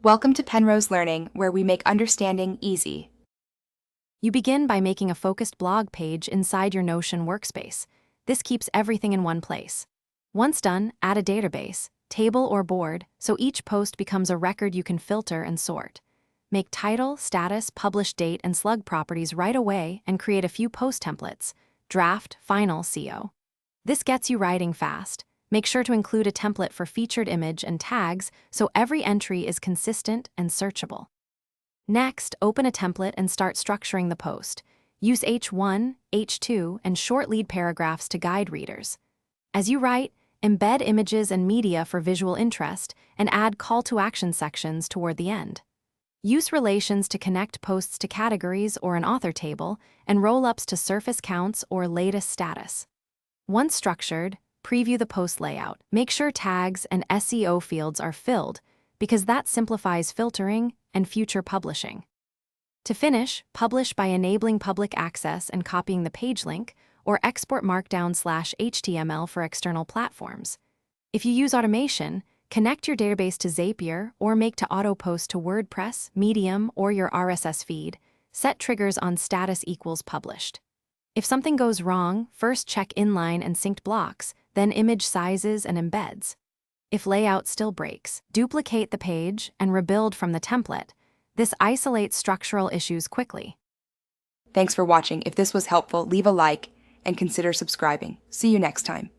Welcome to Penrose Learning, where we make understanding easy. You begin by making a focused blog page inside your Notion workspace. This keeps everything in one place. Once done, add a database, table or board, so each post becomes a record you can filter and sort. Make title, status, publish date, and slug properties right away and create a few post templates. Draft, final, CO. This gets you writing fast. Make sure to include a template for featured image and tags so every entry is consistent and searchable. Next, open a template and start structuring the post. Use H1, H2, and short lead paragraphs to guide readers. As you write, embed images and media for visual interest and add call-to-action sections toward the end. Use relations to connect posts to categories or an author table and roll-ups to surface counts or latest status. Once structured, preview the post layout. Make sure tags and SEO fields are filled because that simplifies filtering and future publishing. To finish, publish by enabling public access and copying the page link, or export Markdown/HTML for external platforms. If you use automation, connect your database to Zapier or make to auto-post to WordPress, Medium, or your RSS feed. Set triggers on status equals published. If something goes wrong, first check inline and synced blocks, then image sizes and embeds. If layout still breaks, duplicate the page and rebuild from the template. This isolates structural issues quickly. Thanks for watching. If this was helpful, leave a like and consider subscribing. See you next time.